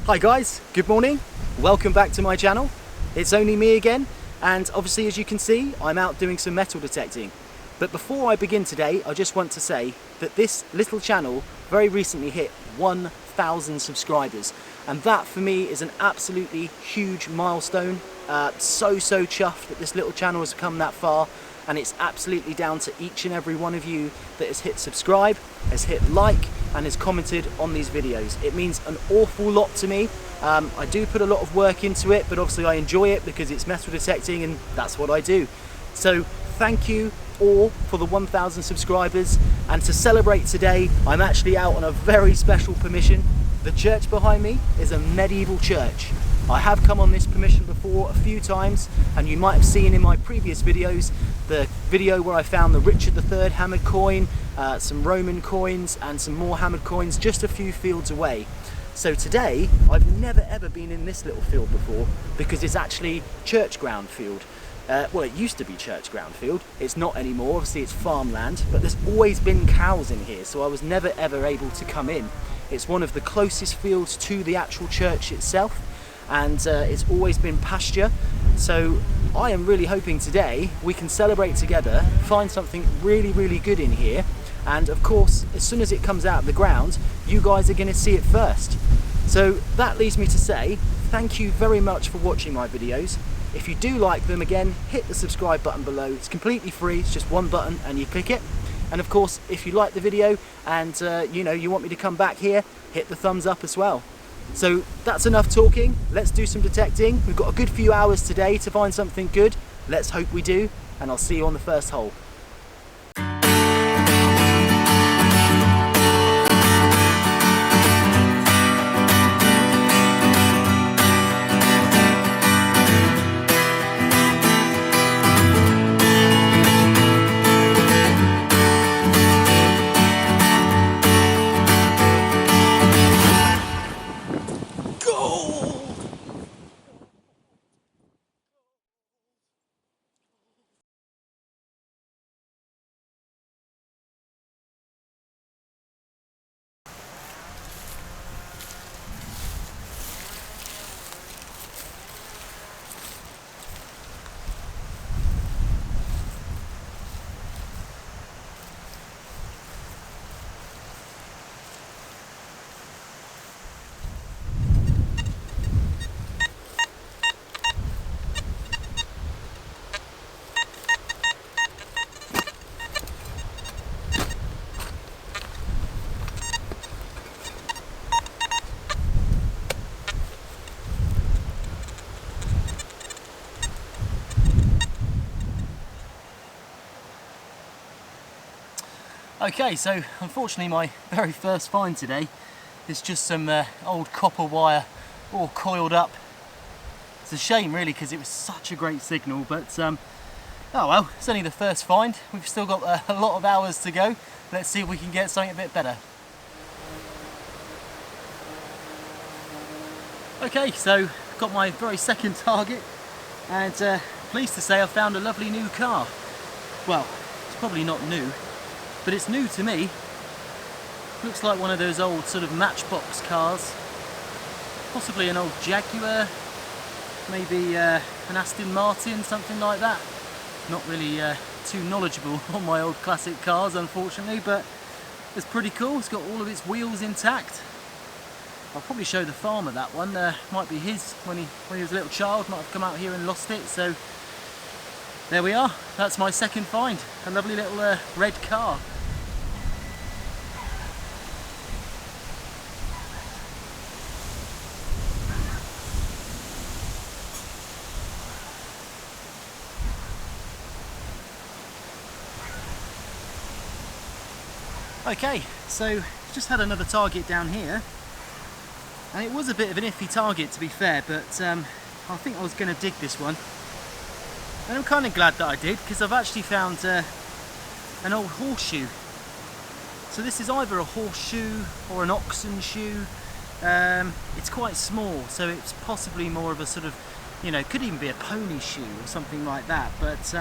Hi guys, good morning, welcome back to my channel. It's only me again, and obviously as you can see I'm out doing some metal detecting. But before I begin today, I just want to say that this little channel very recently hit 1,000 subscribers, and that for me is an absolutely huge milestone. So chuffed that this little channel has come that far, and it's absolutely down to each and every one of you that has hit subscribe, has hit like, and has commented on these videos. It means an awful lot to me. I do put a lot of work into it, but obviously I enjoy it because it's metal detecting and that's what I do. So thank you all for the 1,000 subscribers, and to celebrate today I'm actually out on a very special permission. The church behind me is a medieval church. I have come on this permission before a few times, and you might have seen in my previous videos the video where I found the Richard III hammered coin, some Roman coins and some more hammered coins just a few fields away. So today I've never ever been in this little field before because it's actually church ground field. Well, it used to be church ground field, it's not anymore, obviously it's farmland, but there's always been cows in here, so I was never ever able to come in. It's one of the closest fields to the actual church itself, and it's always been pasture. So I am really hoping today we can celebrate together, find something really good in here, and of course as soon as it comes out of the ground you guys are going to see it first. So that leads me to say thank you very much for watching my videos. If you do like them, again, hit the subscribe button below. It's completely free, it's just one button and you click it. And of course if you like the video and you want me to come back here, hit the thumbs up as well. So that's enough talking, let's do some detecting. We've got a good few hours today to find something good. Let's hope we do, and I'll see you on the first hole. Okay, so unfortunately my very first find today is just some old copper wire all coiled up. It's a shame really because it was such a great signal, but oh well, it's only the first find. We've still got a lot of hours to go. Let's see if we can get something a bit better. Okay, so got my very second target, and pleased to say I found a lovely new car. Well, it's probably not new, but it's new to me. Looks like one of those old sort of matchbox cars. Possibly an old Jaguar, maybe an Aston Martin, something like that. Not really too knowledgeable on my old classic cars, unfortunately, but it's pretty cool. It's got all of its wheels intact. I'll probably show the farmer that one. Might be his when he was a little child, might have come out here and lost it, so there we are. That's my second find, a lovely little red car. Okay, so just had another target down here, and it was a bit of an iffy target to be fair, but I think I was going to dig this one, and I'm kind of glad that I did because I've actually found an old horseshoe. So this is either a horseshoe or an oxen shoe. It's quite small, so it's possibly more of a sort of, could even be a pony shoe or something like that, but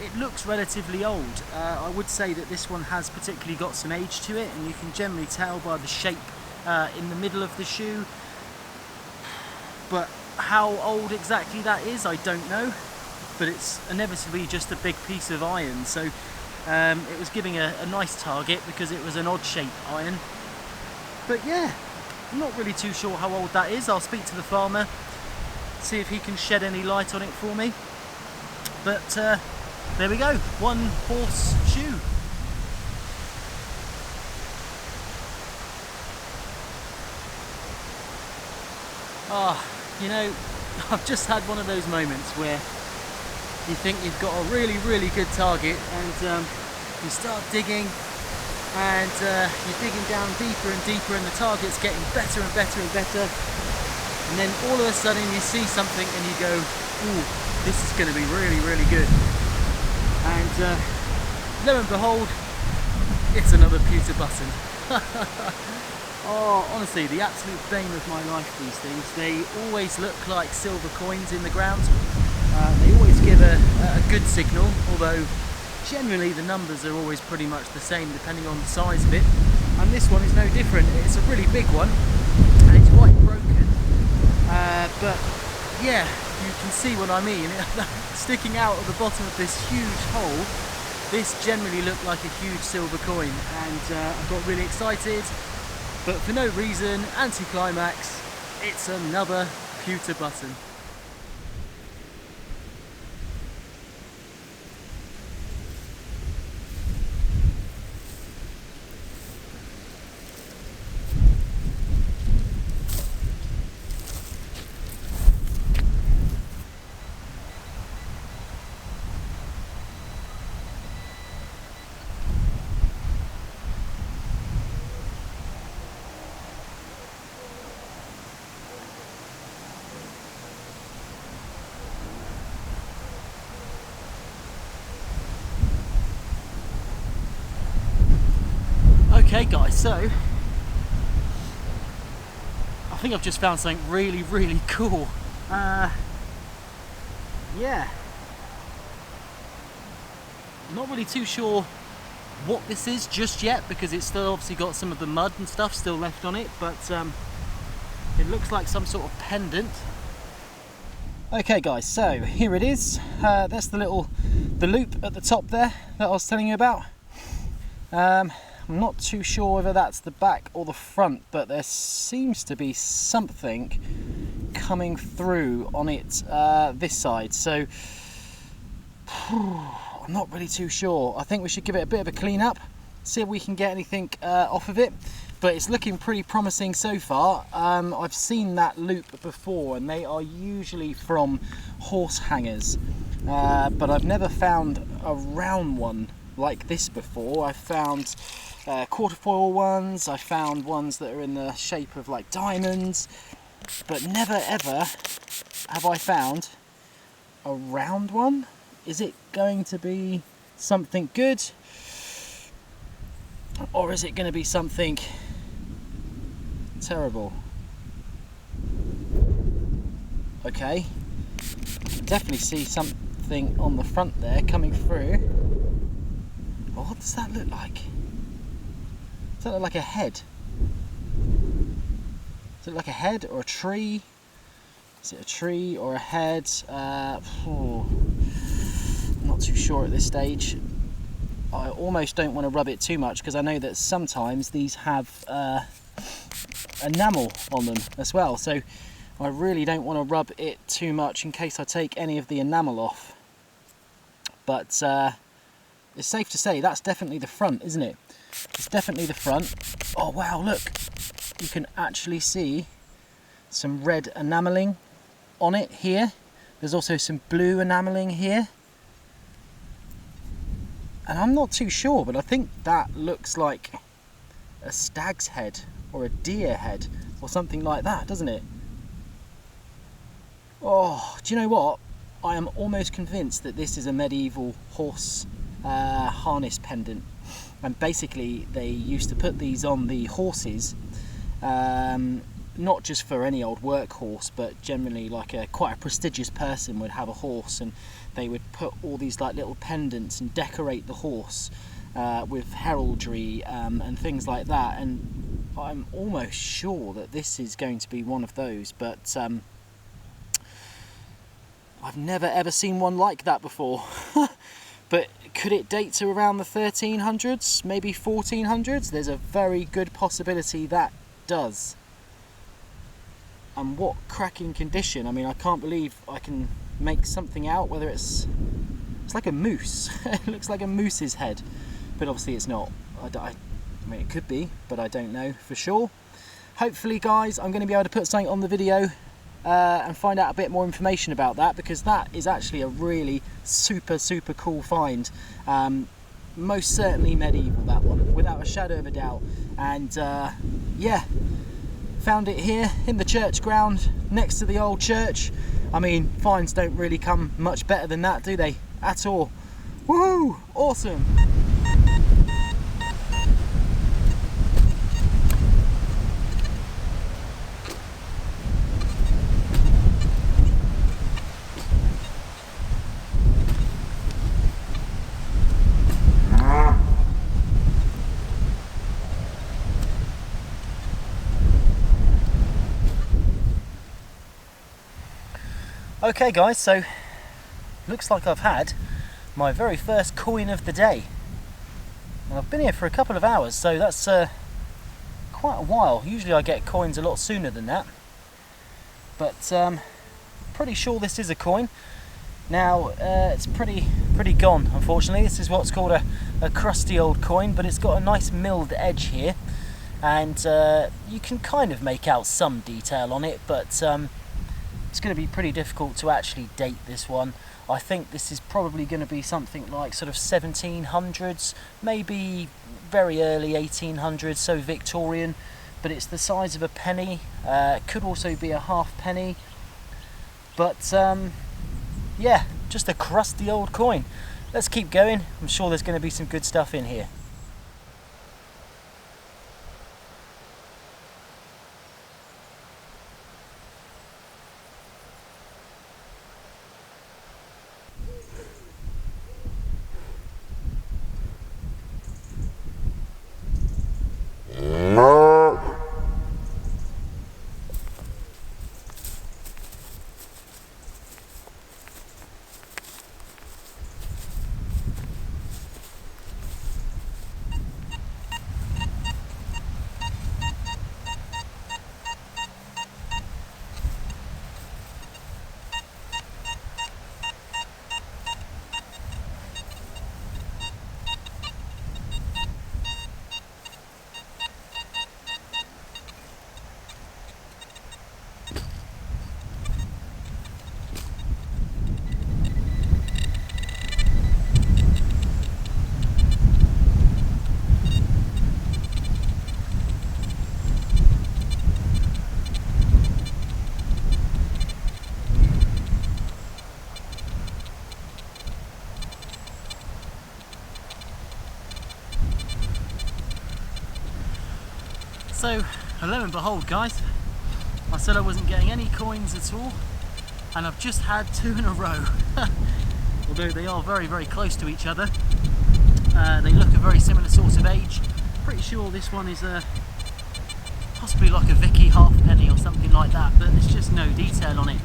it looks relatively old. I would say that this one has particularly got some age to it, and you can generally tell by the shape in the middle of the shoe. but how old exactly that is I don't know, but it's inevitably just a big piece of iron, so it was giving a nice target because it was an odd shaped iron. But yeah, I'm not really too sure how old that is. I'll speak to the farmer, see if he can shed any light on it for me. But there we go, one horseshoe. You know, I've just had one of those moments where you think you've got a really good target, and you start digging, and you're digging down deeper and deeper, and the target's getting better and better and better, and then all of a sudden you see something and you go, ooh, this is going to be really good. And lo and behold, it's another pewter button. Oh, honestly, the absolute bane of my life, these things. They always look like silver coins in the ground. They always give a good signal, although generally the numbers are always pretty much the same depending on the size of it. And this one is no different. It's a really big one, and it's quite broken. But yeah, you can see what I mean. Sticking out of the bottom of this huge hole, this generally looked like a huge silver coin, and I got really excited. But for no reason, anticlimax, it's another pewter button. Okay guys, so I think I've just found something really cool. Yeah, not really too sure what this is just yet because it's still obviously got some of the mud and stuff still left on it, but it looks like some sort of pendant. Okay guys, so here it is. That's the loop at the top there that I was telling you about. I'm not too sure whether that's the back or the front, but there seems to be something coming through on it this side, so I'm not really too sure. I think we should give it a bit of a clean up, see if we can get anything off of it, but it's looking pretty promising so far. I've seen that loop before, and they are usually from horse hangers, but I've never found a round one like this before. I've found quarterfoil ones, I found ones that are in the shape of like diamonds, but never ever have I found a round one. Is it going to be something good, or is it going to be something terrible? Okay, definitely see something on the front there coming through. Oh, what does that look like? Does that look like a head? Does it look like a head or a tree? Is it a tree or a head? I'm not too sure at this stage. I almost don't want to rub it too much because I know that sometimes these have enamel on them as well, so I really don't want to rub it too much in case I take any of the enamel off. But it's safe to say that's definitely the front, isn't it? It's definitely the front. Oh wow, look, you can actually see some red enameling on it here. There's also some blue enameling here, and I'm not too sure, but I think that looks like a stag's head or a deer head or something like that, doesn't it? Oh, do you know what? I am almost convinced that this is a medieval horse harness pendant, and basically they used to put these on the horses, not just for any old workhorse, but generally like quite a prestigious person would have a horse, and they would put all these like little pendants and decorate the horse with heraldry and things like that. And I'm almost sure that this is going to be one of those, but I've never ever seen one like that before. But could it date to around the 1300s, maybe 1400s? There's a very good possibility that does. And what cracking condition. I mean, I can't believe I can make something out, whether it's like a moose. It looks like a moose's head, but obviously it's not. I mean, it could be, but I don't know for sure. Hopefully, guys, I'm going to be able to put something on the video and find out a bit more information about that, because that is actually a really super cool find. Most certainly medieval, that one, without a shadow of a doubt. And yeah, found it here in the church ground next to the old church. I mean, finds don't really come much better than that, do they? At all. Woohoo! Awesome! Okay guys, so looks like I've had my very first coin of the day. And I've been here for a couple of hours, so that's quite a while. Usually I get coins a lot sooner than that. But pretty sure this is a coin. Now it's pretty gone, unfortunately. This is what's called a crusty old coin, but it's got a nice milled edge here. And you can kind of make out some detail on it, but it's going to be pretty difficult to actually date this one. I think this is probably going to be something like sort of 1700s, maybe very early 1800s, so Victorian, but it's the size of a penny. Could also be a half penny, but yeah, just a crusty old coin. Let's keep going. I'm sure there's going to be some good stuff in here. So, lo and behold guys, I said I wasn't getting any coins at all, and I've just had two in a row. Although they are very close to each other. They look a very similar sort of age. Pretty sure this one is possibly like a Vicky halfpenny or something like that, but there's just no detail on it.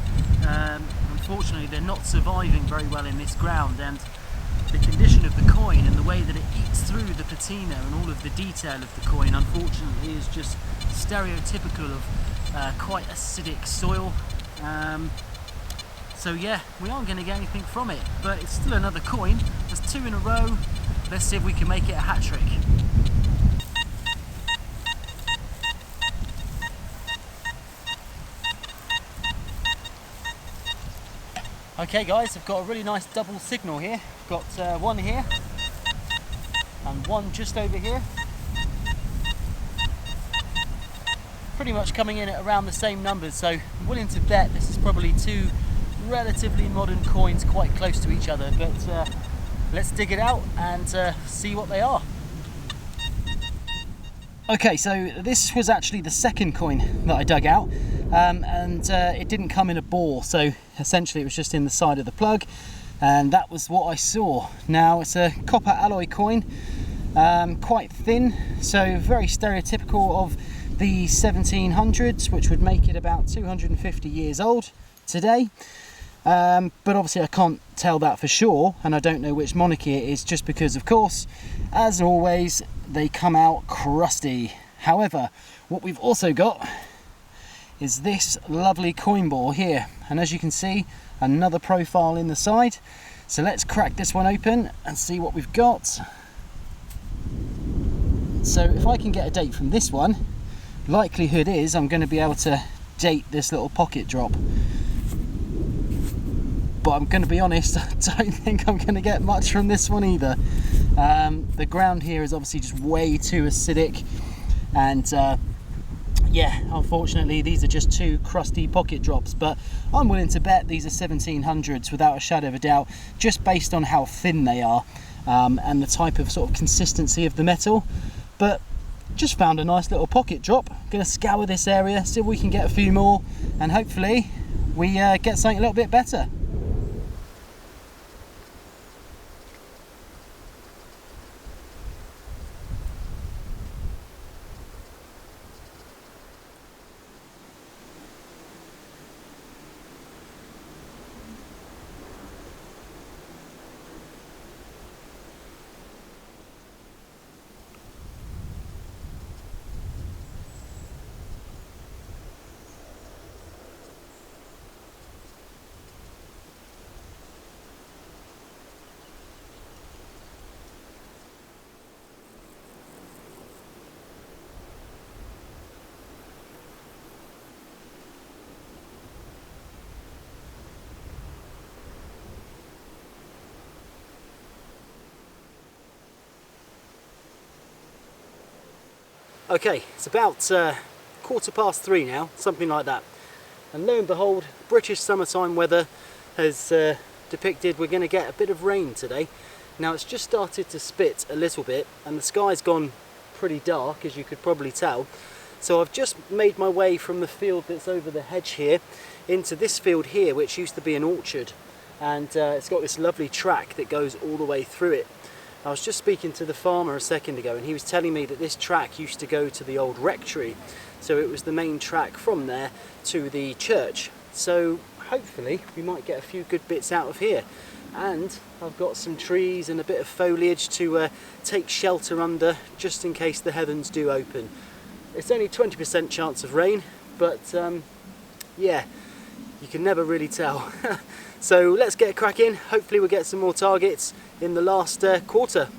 Unfortunately, they're not surviving very well in this ground, and the condition of the coin and the way that it eats through the patina and all of the detail of the coin, unfortunately, is just stereotypical of quite acidic soil. So yeah, we aren't going to get anything from it, but it's still another coin. There's two in a row. Let's see if we can make it a hat trick. Okay guys, I've got a really nice double signal here. I've got one here and one just over here. Pretty much coming in at around the same numbers, so I'm willing to bet this is probably two relatively modern coins quite close to each other, but let's dig it out and see what they are. Okay, so this was actually the second coin that I dug out, and it didn't come in a bore, so essentially it was just in the side of the plug, and that was what I saw. Now it's a copper alloy coin, quite thin, so very stereotypical of the 1700s, which would make it about 250 years old today. but obviously I can't tell that for sure, and I don't know which monarchy it is, just because of course, as always, they come out crusty. However, what we've also got is this lovely coin ball here, and as you can see, another profile in the side. So let's crack this one open and see what we've got. So if I can get a date from this one, likelihood is I'm going to be able to date this little pocket drop. But I'm going to be honest, I don't think I'm going to get much from this one either. The ground here is obviously just way too acidic, and yeah, unfortunately these are just two crusty pocket drops, but I'm willing to bet these are 1700s without a shadow of a doubt, just based on how thin they are and the type of sort of consistency of the metal. But just found a nice little pocket drop. Going to scour this area, see if we can get a few more, and hopefully we get something a little bit better. Okay, it's about 3:15 now, something like that. And lo and behold, British summertime weather has depicted we're going to get a bit of rain today. Now it's just started to spit a little bit and the sky's gone pretty dark, as you could probably tell. So I've just made my way from the field that's over the hedge here into this field here, which used to be an orchard. And it's got this lovely track that goes all the way through it. I was just speaking to the farmer a second ago and he was telling me that this track used to go to the old rectory, so it was the main track from there to the church. So hopefully we might get a few good bits out of here, and I've got some trees and a bit of foliage to take shelter under just in case the heavens do open. It's only 20% chance of rain, but yeah, you can never really tell. So let's get cracking. Hopefully we'll get some more targets in the last quarter.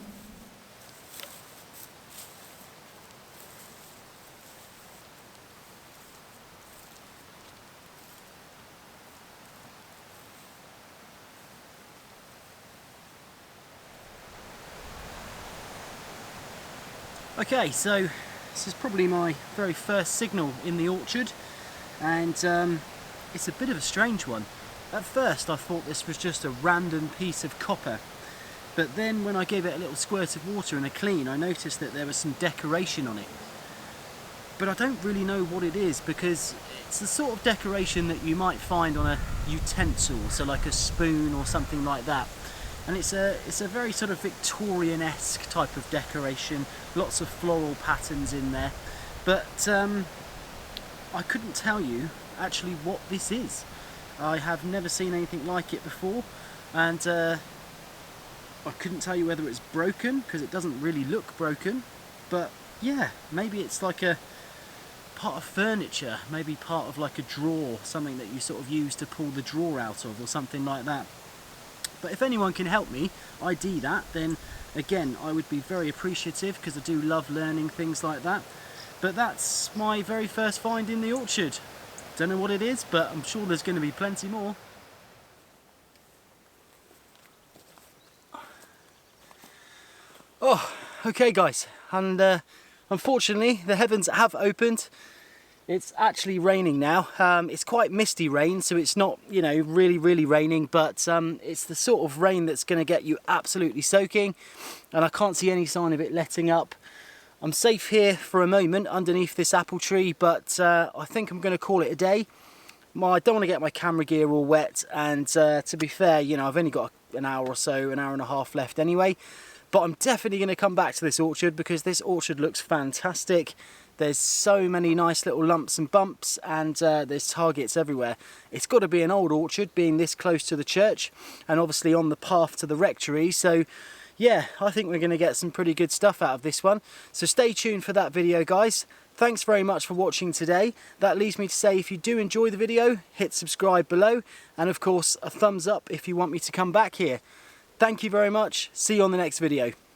Okay, so this is probably my very first signal in the orchard, and it's a bit of a strange one. At first I thought this was just a random piece of copper, but then when I gave it a little squirt of water and a clean, I noticed that there was some decoration on it. But I don't really know what it is, because it's the sort of decoration that you might find on a utensil, so like a spoon or something like that. And it's a very sort of Victorian-esque type of decoration, lots of floral patterns in there. But I couldn't tell you actually what this is. I have never seen anything like it before, and I couldn't tell you whether it's broken, because it doesn't really look broken. But yeah, maybe it's like a part of furniture, maybe part of like a drawer, something that you sort of use to pull the drawer out of or something like that. But if anyone can help me ID that, then again I would be very appreciative, because I do love learning things like that. But that's my very first find in the orchard. Don't know what it is, but I'm sure there's going to be plenty more. Oh, okay guys, and unfortunately the heavens have opened. It's actually raining now. It's quite misty rain, so it's not, you know, really raining, but it's the sort of rain that's going to get you absolutely soaking, and I can't see any sign of it letting up. I'm safe here for a moment underneath this apple tree, but I think I'm going to call it a day. I don't want to get my camera gear all wet, and to be fair, you know, I've only got an hour or so, an hour and a half left anyway. But I'm definitely going to come back to this orchard, because this orchard looks fantastic. There's so many nice little lumps and bumps, and there's targets everywhere. It's got to be an old orchard, being this close to the church and obviously on the path to the rectory. So yeah, I think we're going to get some pretty good stuff out of this one. So stay tuned for that video, guys. Thanks very much for watching today. That leaves me to say, if you do enjoy the video, hit subscribe below, and of course a thumbs up if you want me to come back here. Thank you very much. See you on the next video.